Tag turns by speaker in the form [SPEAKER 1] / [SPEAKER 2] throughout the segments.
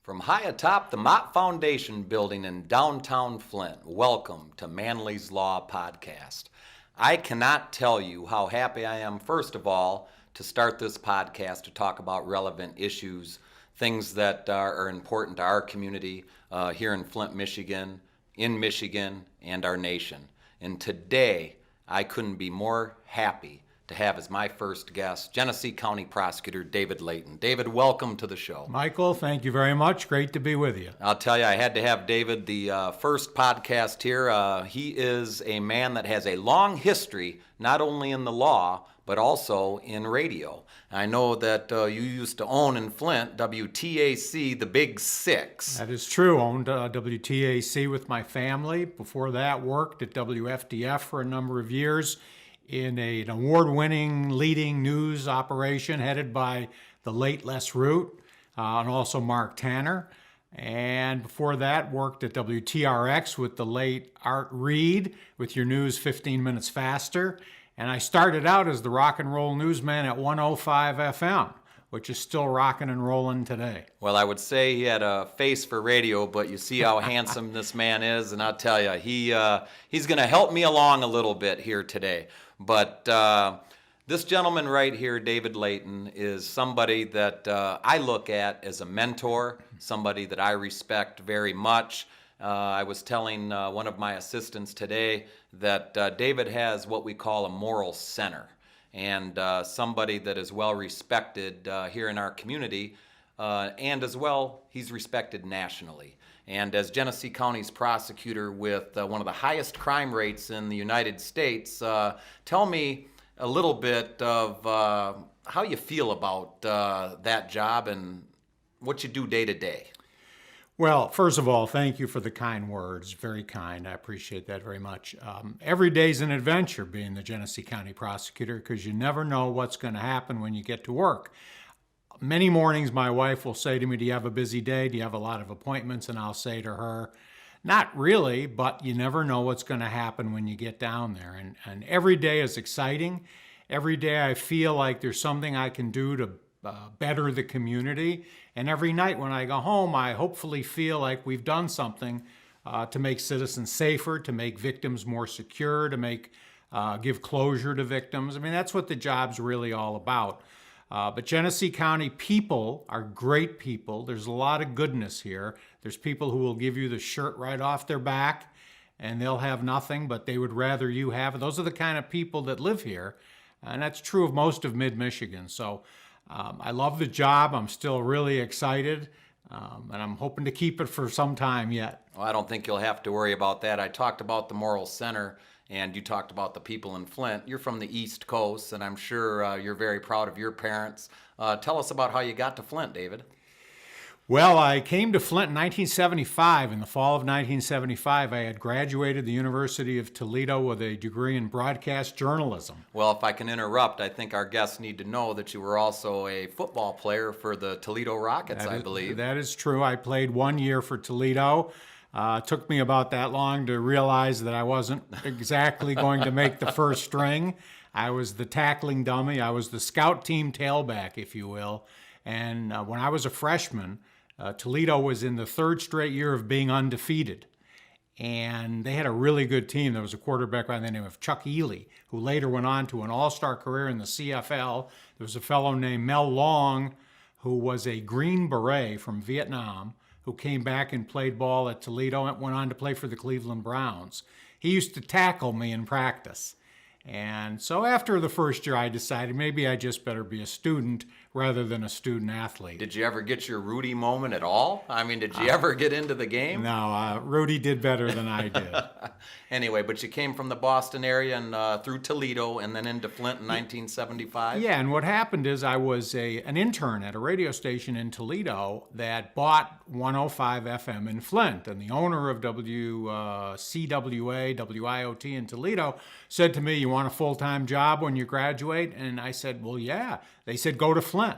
[SPEAKER 1] From high atop the Mott Foundation building in downtown Flint, welcome to Manley's Law Podcast. I cannot tell you how happy I am, first of all, to start this podcast to talk about relevant issues, things that are important to our community here in Flint, Michigan, and our nation. And today, I couldn't be more happy to have as my first guest, Genesee County Prosecutor David Leyton. David, welcome to the show.
[SPEAKER 2] Michael, thank you very much. Great to be with you.
[SPEAKER 1] I'll tell you, I had to have David the first podcast here. He is a man that has a long history, not only in the law, but also in radio. I know that you used to own in Flint WTAC, the Big Six.
[SPEAKER 2] That is true. Owned WTAC with my family. Before that, worked at WFDF for a number of years in an award-winning leading news operation headed by the late Les Root and also Mark Tanner. And before that, worked at WTRX with the late Art Reed with your news 15 minutes faster. And I started out as the rock and roll newsman at 105 FM, which is still rocking and rolling today.
[SPEAKER 1] Well, I would say he had a face for radio, but you see how handsome this man is, and I'll tell you, he's going to help me along a little bit here today. But this gentleman right here, David Leyton, is somebody that I look at as a mentor, somebody that I respect very much. I was telling one of my assistants today that David has what we call a moral center, and somebody that is well respected here in our community, and as well, he's respected nationally. And as Genesee County's prosecutor with one of the highest crime rates in the United States, tell me a little bit of how you feel about that job and what you do day to day.
[SPEAKER 2] Well, first of all, thank you for the kind words. Very kind. I appreciate that very much. Every day's an adventure being the Genesee County prosecutor because you never know what's going to happen when you get to work. Many mornings my wife will say to me, "Do you have a busy day? Do you have a lot of appointments?" And I'll say to her, "Not really, but you never know what's going to happen when you get down there." And every day is exciting. Every day I feel like there's something I can do to better the community. And every night when I go home, I hopefully feel like we've done something to make citizens safer, to make victims more secure, to give closure to victims. I mean, that's what the job's really all about. But Genesee County people are great people. There's a lot of goodness here. There's people who will give you the shirt right off their back, and they'll have nothing, but they would rather you have it. Those are the kind of people that live here, and that's true of most of mid-Michigan. So I love the job. I'm still really excited, and I'm hoping to keep it for some time yet.
[SPEAKER 1] Well, I don't think you'll have to worry about that. I talked about the moral center, and you talked about the people in Flint. You're from the East Coast, and I'm sure you're very proud of your parents. Tell us about how you got to Flint, David.
[SPEAKER 2] Well, I came to Flint in 1975. In the fall of 1975, I had graduated the University of Toledo with a degree in broadcast journalism.
[SPEAKER 1] Well, if I can interrupt, I think our guests need to know that you were also a football player for the Toledo Rockets, I believe.
[SPEAKER 2] That is true. I played 1 year for Toledo. It took me about that long to realize that I wasn't exactly going to make the first string. I was the tackling dummy. I was the scout team tailback, if you will. And when I was a freshman, Toledo was in the third straight year of being undefeated. And they had a really good team. There was a quarterback by the name of Chuck Ely, who later went on to an all-star career in the CFL. There was a fellow named Mel Long, who was a Green Beret from Vietnam, who came back and played ball at Toledo and went on to play for the Cleveland Browns. He used to tackle me in practice. And so after the first year, I decided maybe I just better be a student rather than a student athlete.
[SPEAKER 1] Did you ever get your Rudy moment at all? I mean, did you ever get into the game?
[SPEAKER 2] No, Rudy did better than I did.
[SPEAKER 1] Anyway, but you came from the Boston area and through Toledo and then into Flint in 1975?
[SPEAKER 2] Yeah, and what happened is I was an intern at a radio station in Toledo that bought 105 FM in Flint. And the owner of WCWA, WIOT in Toledo said to me, "You want a full-time job when you graduate?" And I said, "Well, yeah." They said, "Go to Flint."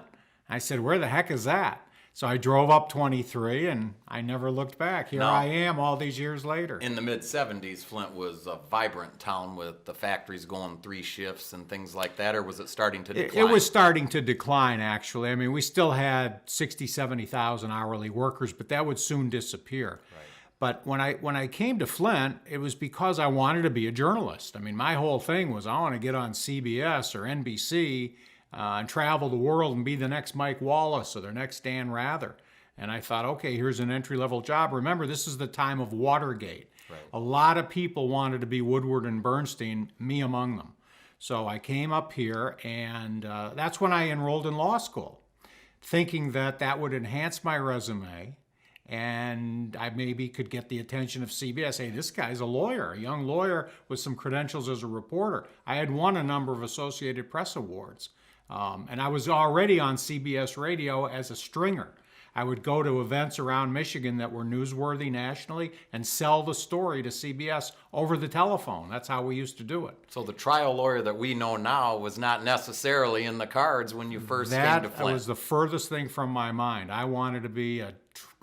[SPEAKER 2] I said, "Where the heck is that?" So I drove up 23 and I never looked back. Here
[SPEAKER 1] No.
[SPEAKER 2] I am all these years later.
[SPEAKER 1] In the mid-'70s, Flint was a vibrant town with the factories going 3 shifts and things like that, or was it starting to
[SPEAKER 2] It
[SPEAKER 1] decline?
[SPEAKER 2] was starting to decline, actually. I mean, we still had 60, 70,000 hourly workers, but that would soon disappear. But when I came to Flint, it was because I wanted to be a journalist. I mean, my whole thing was I want to get on CBS or NBC and travel the world and be the next Mike Wallace or the next Dan Rather. And I thought, okay, here's an entry-level job. Remember, this is the time of Watergate.
[SPEAKER 1] Right.
[SPEAKER 2] A lot of people wanted to be Woodward and Bernstein, me among them. So I came up here, and that's when I enrolled in law school, thinking that that would enhance my resume, and I maybe could get the attention of CBS. Hey, this guy's a lawyer, a young lawyer with some credentials as a reporter. I had won a number of Associated Press awards, and I was already on CBS radio as a stringer. I would go to events around Michigan that were newsworthy nationally and sell the story to CBS over the telephone. That's how we used to do it.
[SPEAKER 1] So the trial lawyer that we know now was not necessarily in the cards when you first came to
[SPEAKER 2] That
[SPEAKER 1] Flint.
[SPEAKER 2] was the furthest thing from my mind. I wanted to be a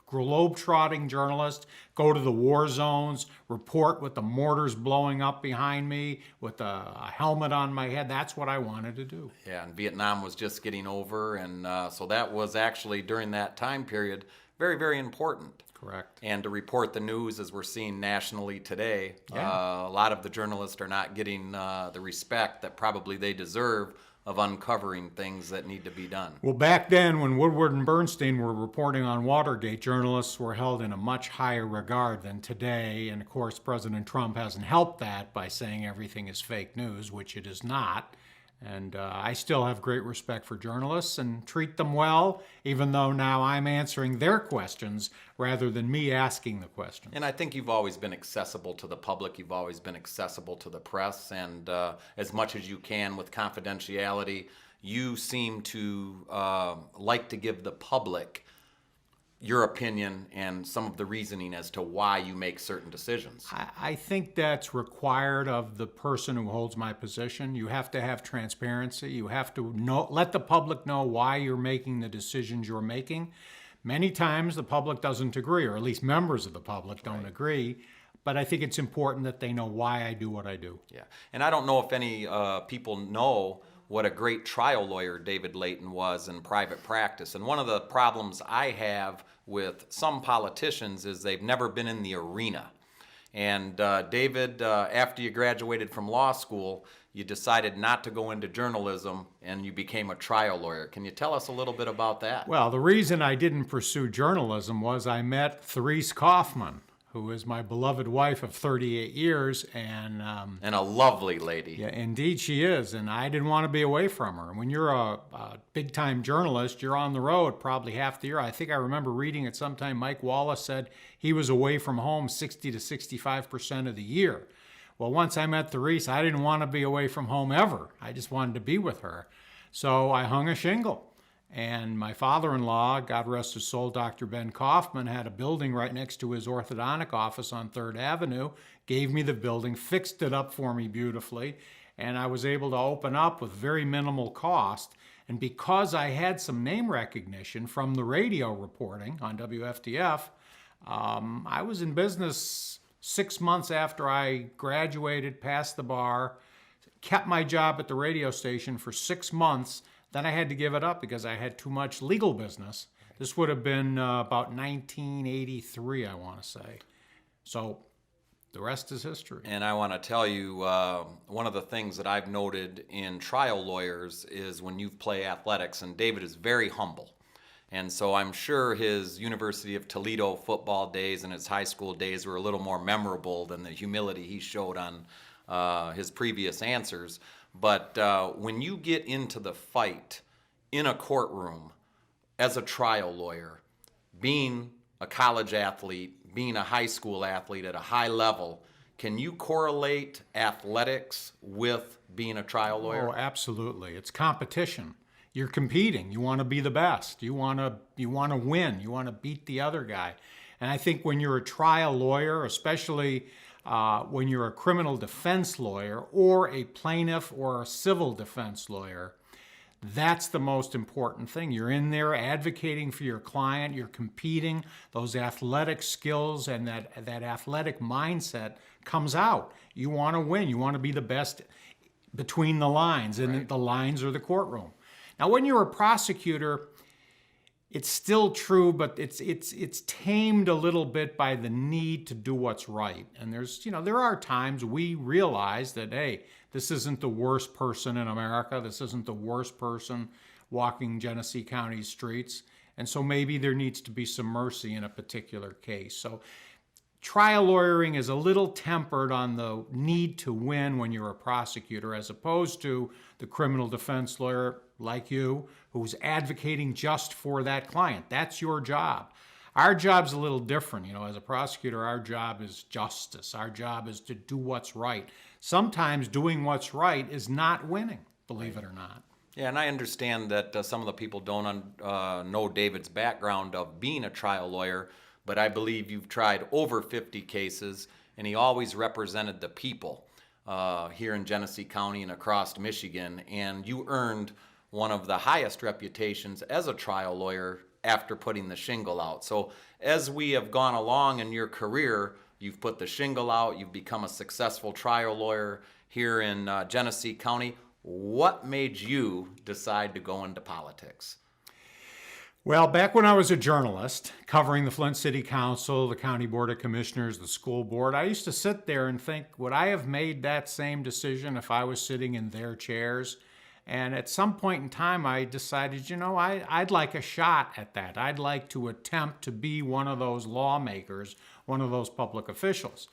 [SPEAKER 2] globe-trotting journalist, go to the war zones, report with the mortars blowing up behind me, with a helmet on my head. That's what I wanted to do.
[SPEAKER 1] Yeah, and Vietnam was just getting over, and so that was actually, during that time period, very, very important.
[SPEAKER 2] Correct.
[SPEAKER 1] And to report the news, as we're seeing nationally today,
[SPEAKER 2] Yeah.
[SPEAKER 1] a lot of the journalists are not getting the respect that probably they deserve of uncovering things that need to be done.
[SPEAKER 2] Well, back then, when Woodward and Bernstein were reporting on Watergate, journalists were held in a much higher regard than today. And of course, President Trump hasn't helped that by saying everything is fake news, which it is not. And I still have great respect for journalists and treat them well, even though now I'm answering their questions rather than me asking the questions.
[SPEAKER 1] And I think you've always been accessible to the public. You've always been accessible to the press. And as much as you can with confidentiality, you seem to like to give the public your opinion and some of the reasoning as to why you make certain decisions.
[SPEAKER 2] I think that's required of the person who holds my position. You have to have transparency. You have to let the public know why you're making the decisions you're making. Many times the public doesn't agree, or at least members of the public don't agree. But I think it's important that they know why I do what I do.
[SPEAKER 1] Yeah, and I don't know if any people know what a great trial lawyer David Leyton was in private practice. And one of the problems I have with some politicians is they've never been in the arena. And David, after you graduated from law school, you decided not to go into journalism and you became a trial lawyer. Can you tell us a little bit about that?
[SPEAKER 2] Well, the reason I didn't pursue journalism was I met Therese Kaufman, who is my beloved wife of 38 years, and
[SPEAKER 1] a lovely lady.
[SPEAKER 2] yeah, indeed she is, and I didn't want to be away from her. And when you're a big-time journalist, you're on the road probably half the year. I think I remember reading at some time Mike Wallace said he was away from home 60 to 65% of the year. Well, once I met Therese, I didn't want to be away from home ever. I just wanted to be with her. So I hung a shingle. And my father-in-law, God rest his soul, Dr. Ben Kaufman, had a building right next to his orthodontic office on 3rd Avenue, gave me the building, fixed it up for me beautifully, and I was able to open up with very minimal cost. And because I had some name recognition from the radio reporting on WFTF, I was in business 6 months after I graduated, passed the bar, kept my job at the radio station for 6 months. Then I had to give it up because I had too much legal business. This would have been about 1983, I want to say. So the rest is history.
[SPEAKER 1] And I want to tell you, one of the things that I've noted in trial lawyers is when you play athletics, and David is very humble. And so I'm sure his University of Toledo football days and his high school days were a little more memorable than the humility he showed on his previous answers. But when you get into the fight in a courtroom as a trial lawyer, being a college athlete, being a high school athlete at a high level, can you correlate athletics with being a trial lawyer?
[SPEAKER 2] Oh, absolutely. It's competition. You're competing. You want to be the best. You want to win. You want to beat the other guy. And I think when you're a trial lawyer, especially when you're a criminal defense lawyer or a plaintiff or a civil defense lawyer, That's the most important thing. You're in there advocating for your client, you're competing, those athletic skills and that athletic mindset comes out. You want to win, you want to be the best between the lines, and
[SPEAKER 1] Right.
[SPEAKER 2] the lines are the courtroom. Now, when you're a prosecutor, it's still true, but it's tamed a little bit by the need to do what's right. And there are times we realize that, hey, this isn't the worst person in America. This isn't the worst person walking Genesee County streets. And so maybe there needs to be some mercy in a particular case. So trial lawyering is a little tempered on the need to win when you're a prosecutor, as opposed to the criminal defense lawyer like you, who's advocating just for that client. That's your job. Our job's a little different. As a prosecutor, our job is justice. Our job is to do what's right. Sometimes doing what's right is not winning, believe it or not.
[SPEAKER 1] Yeah, and I understand that some of the people don't know David's background of being a trial lawyer, but I believe you've tried over 50 cases, and he always represented the people here in Genesee County and across Michigan, and you earned one of the highest reputations as a trial lawyer after putting the shingle out. So as we have gone along in your career, you've put the shingle out, you've become a successful trial lawyer here in Genesee County. What made you decide to go into politics?
[SPEAKER 2] Well, back when I was a journalist covering the Flint City Council, the County Board of Commissioners, the school board, I used to sit there and think, would I have made that same decision if I was sitting in their chairs? And at some point in time, I decided, I'd like a shot at that. I'd like to attempt to be one of those lawmakers, one of those public officials.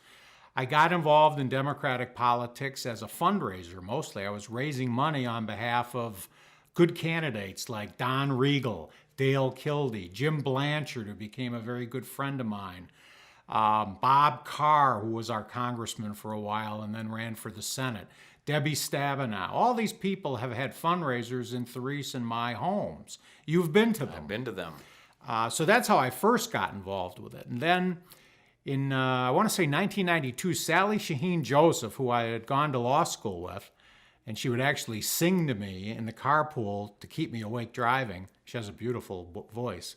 [SPEAKER 2] I got involved in Democratic politics as a fundraiser, mostly. I was raising money on behalf of good candidates like Don Regal, Dale Kildee, Jim Blanchard, who became a very good friend of mine, Bob Carr, who was our congressman for a while and then ran for the Senate, Debbie Stabenow. All these people have had fundraisers in Therese and my homes. You've been to them.
[SPEAKER 1] I've been to them.
[SPEAKER 2] So that's how I first got involved with it. And then in, I want to say 1992, Sally Shaheen Joseph, who I had gone to law school with, and she would actually sing to me in the carpool to keep me awake driving. She has a beautiful voice.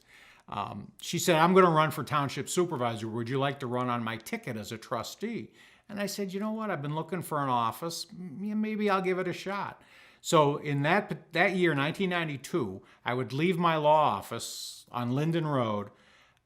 [SPEAKER 2] She said, I'm going to run for township supervisor. Would you like to run on my ticket as a trustee? And I said, you know what? I've been looking for an office. Maybe I'll give it a shot. So in that year, 1992, I would leave my law office on Linden Road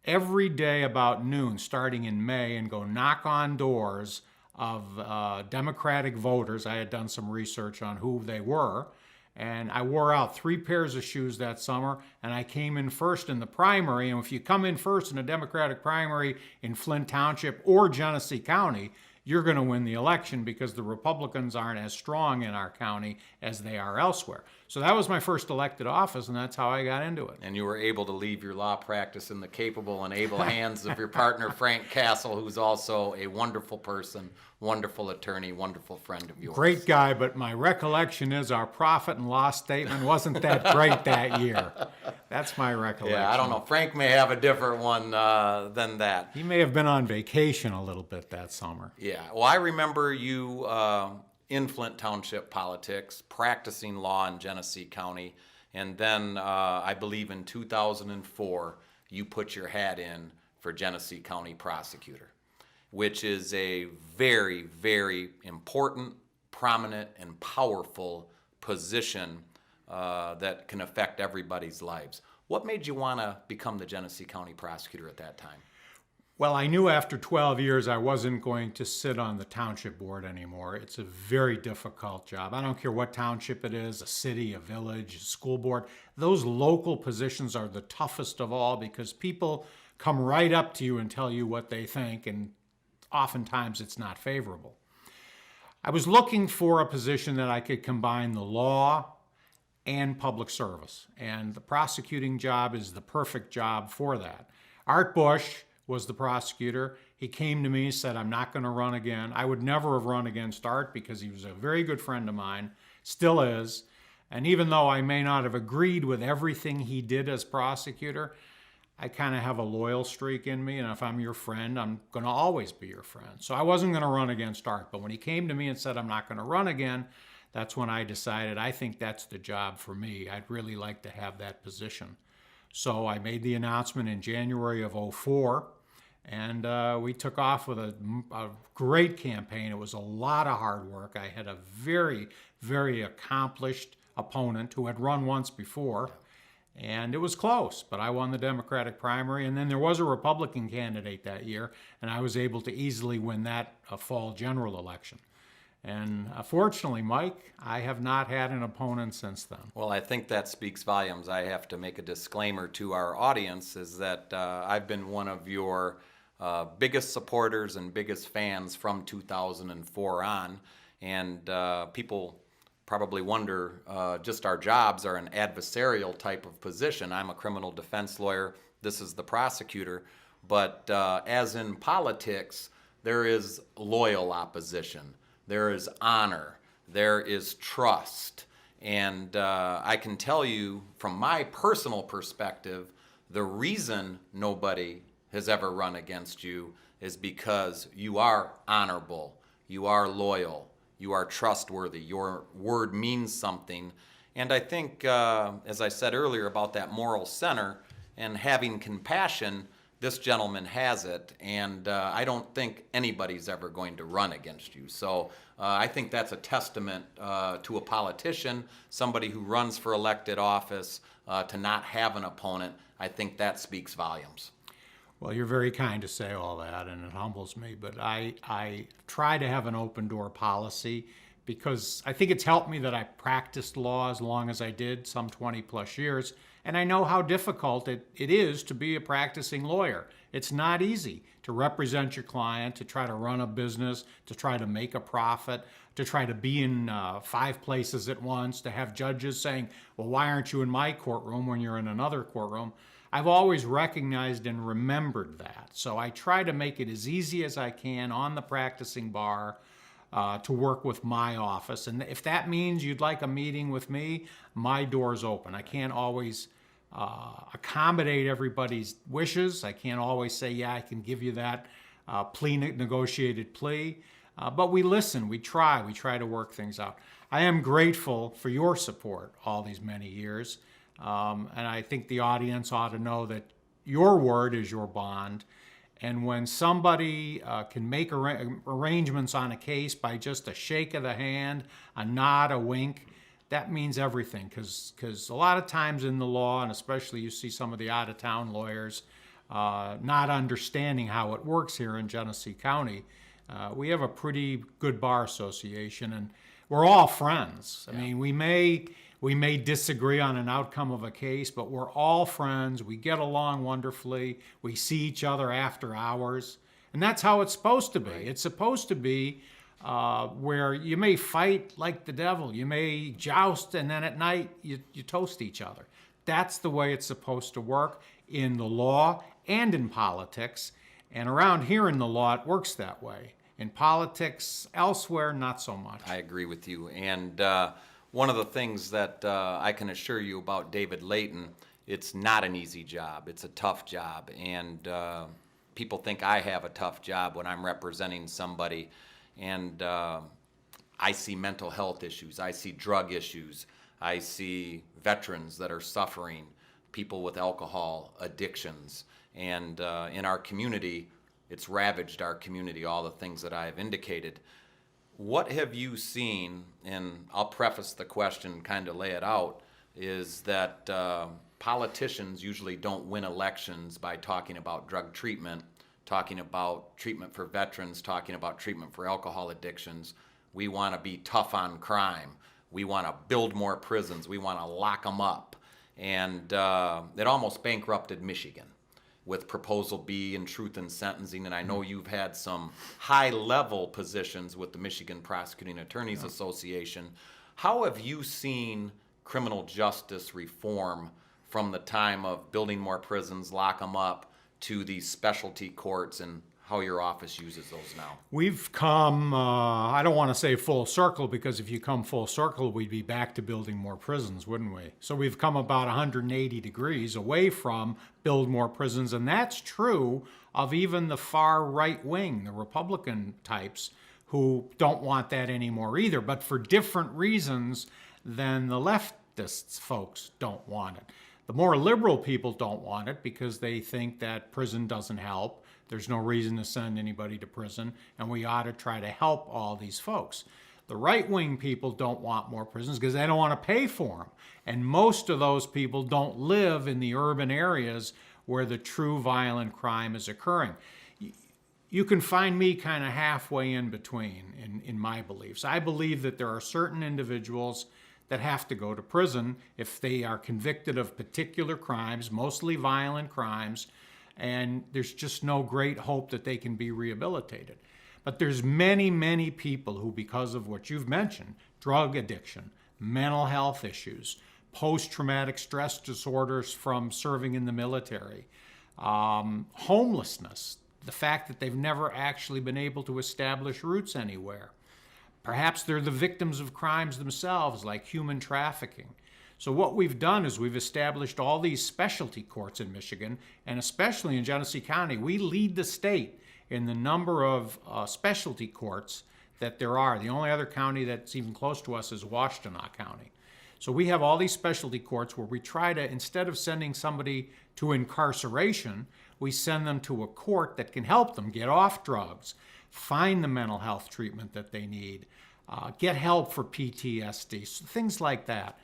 [SPEAKER 2] every day about noon, starting in May, and go knock on doors of Democratic voters. I had done some research on who they were, and I wore out 3 pairs of shoes that summer, and I came in first in the primary. And if you come in first in a Democratic primary in Flint Township or Genesee County, you're going to win the election, because the Republicans aren't as strong in our county as they are elsewhere. So that was my first elected office, and that's how I got into it.
[SPEAKER 1] And you were able to leave your law practice in the capable and able hands of your partner, Frank Castle, who's also a wonderful person, wonderful attorney, wonderful friend of yours.
[SPEAKER 2] Great guy, but my recollection is our profit and loss statement wasn't that great that year. That's my recollection.
[SPEAKER 1] Yeah, I don't know. Frank may have a different one than that.
[SPEAKER 2] He may have been on vacation a little bit that summer.
[SPEAKER 1] Yeah. Well, I remember you in Flint Township politics, practicing law in Genesee County, and then I believe in 2004, you put your hat in for Genesee County Prosecutor, which is a very, very important, prominent, and powerful position that can affect everybody's lives. What made you want to become the Genesee County Prosecutor at that time?
[SPEAKER 2] Well, I knew after 12 years I wasn't going to sit on the township board anymore. It's a very difficult job. I don't care what township it is, a city, a village, a school board. Those local positions are the toughest of all, because people come right up to you and tell you what they think, and oftentimes it's not favorable. I was looking for a position that I could combine the law and public service, and the prosecuting job is the perfect job for that. Art Bush was the prosecutor. He came to me and said, I'm not going to run again. I would never have run against Art, because he was a very good friend of mine, still is. And even though I may not have agreed with everything he did as prosecutor, I kind of have a loyal streak in me, and if I'm your friend, I'm going to always be your friend. So I wasn't going to run against Art, but when he came to me and said, I'm not going to run again, that's when I decided I think that's the job for me. I'd really like to have that position. So I made the announcement in January of '04, and we took off with a great campaign. It was a lot of hard work. I had a very, very accomplished opponent who had run once before, and it was close, but I won the Democratic primary, and then there was a Republican candidate that year, and I was able to easily win that fall general election. And fortunately, Mike, I have not had an opponent since then.
[SPEAKER 1] Well, I think that speaks volumes. I have to make a disclaimer to our audience is that I've been one of your biggest supporters and biggest fans from 2004 on, and people probably wonder, just our jobs are an adversarial type of position. I'm a criminal defense lawyer. This is the prosecutor. But as in politics, there is loyal opposition. There is honor. There is trust. And I can tell you from my personal perspective, the reason nobody has ever run against you is because you are honorable, you are loyal, you are trustworthy, your word means something. And I think, as I said earlier about that moral center and having compassion, this gentleman has it, and I don't think anybody's ever going to run against you. So I think that's a testament to a politician, somebody who runs for elected office, to not have an opponent. I think that speaks volumes.
[SPEAKER 2] Well, you're very kind to say all that, and it humbles me, but I try to have an open door policy because I think it's helped me that I practiced law as long as I did, some 20 plus years, and I know how difficult it is to be a practicing lawyer. It's not easy to represent your client, to try to run a business, to try to make a profit, to try to be in 5 places at once, to have judges saying, well, why aren't you in my courtroom when you're in another courtroom? I've always recognized and remembered that. So I try to make it as easy as I can on the practicing bar to work with my office. And if that means you'd like a meeting with me, my door's open. I can't always accommodate everybody's wishes. I can't always say, yeah, I can give you that negotiated plea. But we listen, we try to work things out. I am grateful for your support all these many years. And I think the audience ought to know that your word is your bond. And when somebody can make arrangements on a case by just a shake of the hand, a nod, a wink, that means everything. Because a lot of times in the law, and especially you see some of the out-of-town lawyers not understanding how it works here in Genesee County, we have a pretty good bar association, and we're all friends. I mean, we may disagree on an outcome of a case, but we're all friends. We get along wonderfully. We see each other after hours. And that's how it's supposed to be. Right. It's supposed to be where you may fight like the devil. You may joust, and then at night you toast each other. That's the way it's supposed to work in the law and in politics. And around here in the law, it works that way. In politics, elsewhere, not so much.
[SPEAKER 1] I agree with you. And one of the things that I can assure you about David Leyton, it's not an easy job. It's a tough job. And people think I have a tough job when I'm representing somebody. And I see mental health issues. I see drug issues. I see veterans that are suffering, people with alcohol addictions. And in our community, it's ravaged our community, all the things that I have indicated. What have you seen, and I'll preface the question, kind of lay it out, is that politicians usually don't win elections by talking about drug treatment, talking about treatment for veterans, talking about treatment for alcohol addictions. We want to be tough on crime. We want to build more prisons. We want to lock them up. And it almost bankrupted Michigan with Proposal B and Truth in Sentencing, and I know you've had some high-level positions with the Michigan Prosecuting Attorneys Association. How have you seen criminal justice reform from the time of building more prisons, lock them up, to these specialty courts, and how your office uses those now?
[SPEAKER 2] We've come, I don't want to say full circle, because if you come full circle, we'd be back to building more prisons, wouldn't we? So we've come about 180 degrees away from build more prisons, and that's true of even the far right wing, the Republican types, who don't want that anymore either, but for different reasons than the leftists folks don't want it. The more liberal people don't want it because they think that prison doesn't help. There's no reason to send anybody to prison, and we ought to try to help all these folks. The right-wing people don't want more prisons because they don't want to pay for them. And most of those people don't live in the urban areas where the true violent crime is occurring. You can find me kind of halfway in between in my beliefs. I believe that there are certain individuals that have to go to prison if they are convicted of particular crimes, mostly violent crimes, and there's just no great hope that they can be rehabilitated. But there's many, many people who, because of what you've mentioned, drug addiction, mental health issues, post-traumatic stress disorders from serving in the military, homelessness, the fact that they've never actually been able to establish roots anywhere. Perhaps they're the victims of crimes themselves, like human trafficking. So what we've done is we've established all these specialty courts in Michigan, and especially in Genesee County. We lead the state in the number of specialty courts that there are. The only other county that's even close to us is Washtenaw County. So we have all these specialty courts where we try to, instead of sending somebody to incarceration, we send them to a court that can help them get off drugs, find the mental health treatment that they need, get help for PTSD, things like that.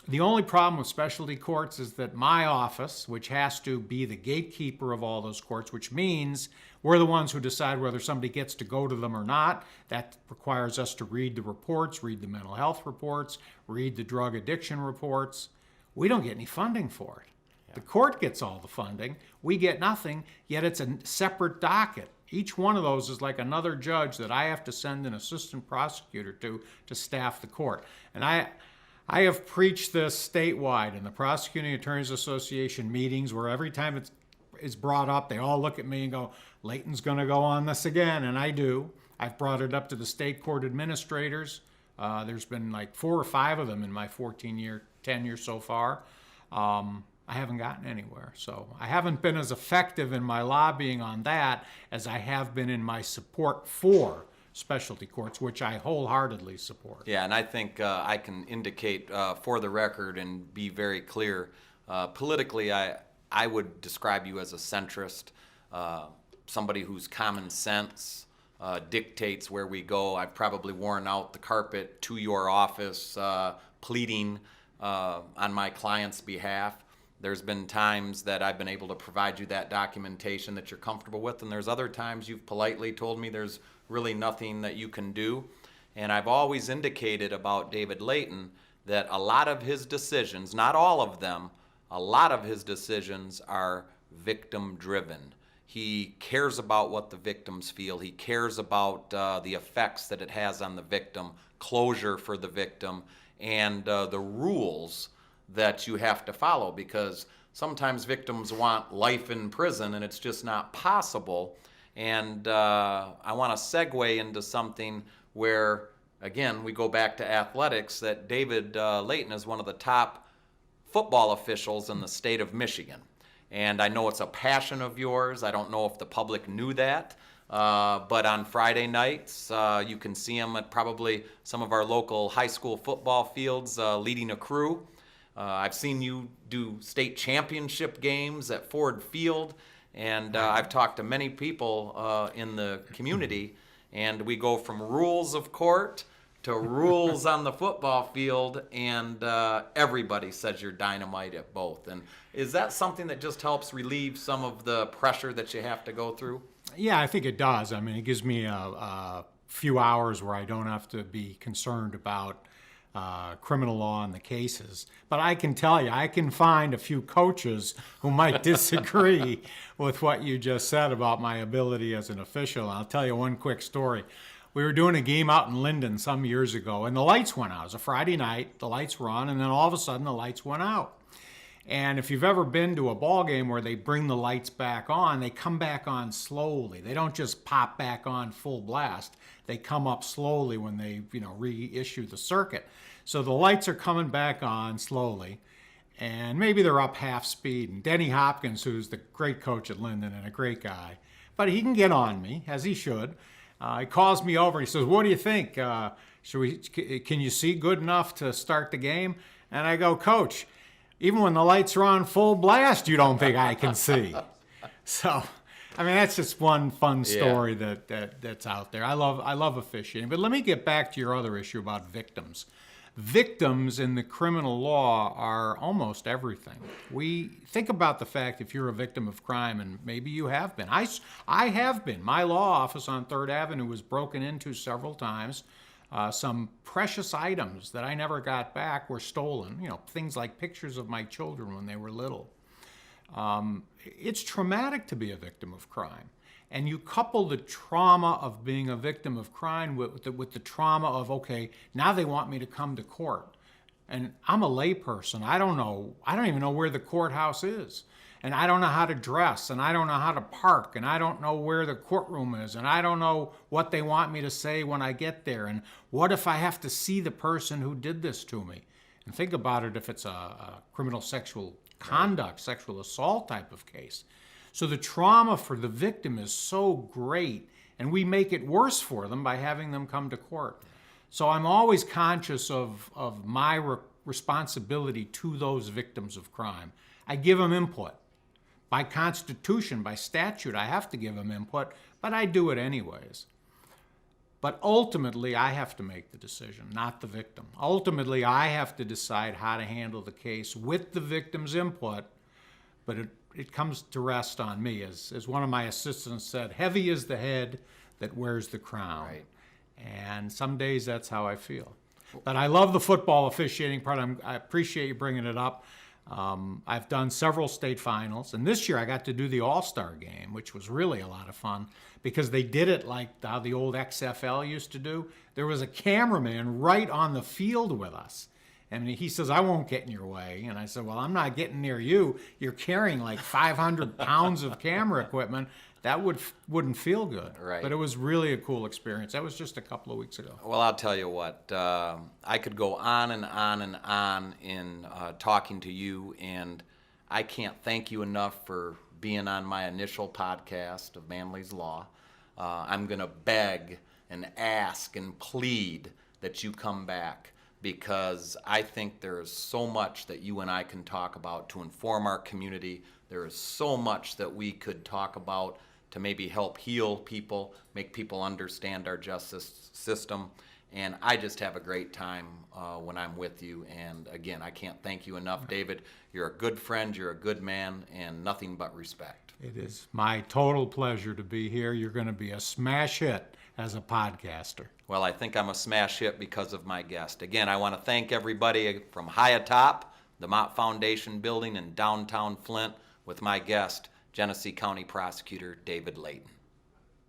[SPEAKER 2] The only problem with specialty courts is that my office, which has to be the gatekeeper of all those courts, which means we're the ones who decide whether somebody gets to go to them or not. That requires us to read the reports, read the mental health reports, read the drug addiction reports. We don't get any funding for it. Yeah. The court gets all the funding. We get nothing, yet it's a separate docket. Each one of those is like another judge that I have to send an assistant prosecutor to staff the court. And I have preached this statewide in the Prosecuting Attorneys Association meetings where every time it's brought up, they all look at me and go, Leyton's going to go on this again, and I do. I've brought it up to the state court administrators. There's been like 4 or 5 of them in my 14-year tenure so far. I haven't gotten anywhere. So I haven't been as effective in my lobbying on that as I have been in my support for specialty courts, which I wholeheartedly support.
[SPEAKER 1] Yeah, and I think I can indicate for the record and be very clear, politically I would describe you as a centrist, somebody whose common sense dictates where we go. I've probably worn out the carpet to your office pleading on my client's behalf. There's been times that I've been able to provide you that documentation that you're comfortable with, and there's other times you've politely told me there's really nothing that you can do. And I've always indicated about David Leyton that a lot of his decisions, not all of them, a lot of his decisions are victim-driven. He cares about what the victims feel. He cares about the effects that it has on the victim, closure for the victim, and the rules that you have to follow, because sometimes victims want life in prison and it's just not possible. And I want to segue into something where, again, we go back to athletics, that David Leyton is one of the top football officials in the state of Michigan. And I know it's a passion of yours. I don't know if the public knew that. But on Friday nights, you can see him at probably some of our local high school football fields leading a crew. I've seen you do state championship games at Ford Field, and I've talked to many people in the community, and we go from rules of court to rules on the football field, and everybody says you're dynamite at both. And is that something that just helps relieve some of the pressure that you have to go through?
[SPEAKER 2] Yeah, I think it does. I mean, it gives me a few hours where I don't have to be concerned about criminal law and the cases. But I can tell you, I can find a few coaches who might disagree with what you just said about my ability as an official. I'll tell you one quick story. We were doing a game out in Linden some years ago, and the lights went out. It was a Friday night, the lights were on, and then all of a sudden the lights went out. And if you've ever been to a ball game where they bring the lights back on, they come back on slowly. They don't just pop back on full blast. They come up slowly when they, reissue the circuit. So the lights are coming back on slowly, and maybe they're up half speed. And Denny Hopkins, who's the great coach at Linden and a great guy, but he can get on me, as he should. He calls me over. He says, "What do you think? Can you see good enough to start the game?" And I go, "Coach, even when the lights are on full blast, you don't think I can see?" So, I mean, that's just one fun story that's out there. I love officiating. But let me get back to your other issue about victims. Victims in the criminal law are almost everything. We think about the fact if you're a victim of crime, and maybe you have been. I have been. My law office on 3rd Avenue was broken into several times. Some precious items that I never got back were stolen. Things like pictures of my children when they were little. It's traumatic to be a victim of crime. And you couple the trauma of being a victim of crime with the trauma of, okay, now they want me to come to court. And I'm a layperson. I don't even know where the courthouse is. And I don't know how to dress, and I don't know how to park, and I don't know where the courtroom is, and I don't know what they want me to say when I get there. And what if I have to see the person who did this to me? And think about it if it's a criminal sexual conduct, sexual assault type of case. So the trauma for the victim is so great, and we make it worse for them by having them come to court. So I'm always conscious of my responsibility to those victims of crime. I give them input. By constitution, by statute, I have to give them input, but I do it anyways. But ultimately, I have to make the decision, not the victim. Ultimately, I have to decide how to handle the case with the victim's input, but it comes to rest on me. As one of my assistants said, heavy is the head that wears the crown.
[SPEAKER 1] Right.
[SPEAKER 2] And some days that's how I feel. But I love the football officiating part. I appreciate you bringing it up. I've done several state finals, and this year I got to do the All-Star game, which was really a lot of fun because they did it like how the old XFL used to do. There was a cameraman right on the field with us. And he says, "I won't get in your way." And I said, "Well, I'm not getting near you. You're carrying like 500 pounds of camera equipment. That wouldn't feel good."
[SPEAKER 1] Right.
[SPEAKER 2] But it was really a cool experience. That was just a couple of weeks ago.
[SPEAKER 1] Well, I'll tell you what, I could go on and on and on in talking to you, and I can't thank you enough for being on my initial podcast of Manley's Law. I'm going to beg and ask and plead that you come back, because I think there is so much that you and I can talk about to inform our community. There is so much that we could talk about to maybe help heal people, make people understand our justice system. And I just have a great time when I'm with you. And again, I can't thank you enough, David. You're a good friend, you're a good man, and nothing but respect.
[SPEAKER 2] It is my total pleasure to be here. You're going to be a smash hit as a podcaster.
[SPEAKER 1] Well, I think I'm a smash hit because of my guest. Again, I want to thank everybody from high atop the Mott Foundation building in downtown Flint with my guest, Genesee County Prosecutor David Leyton.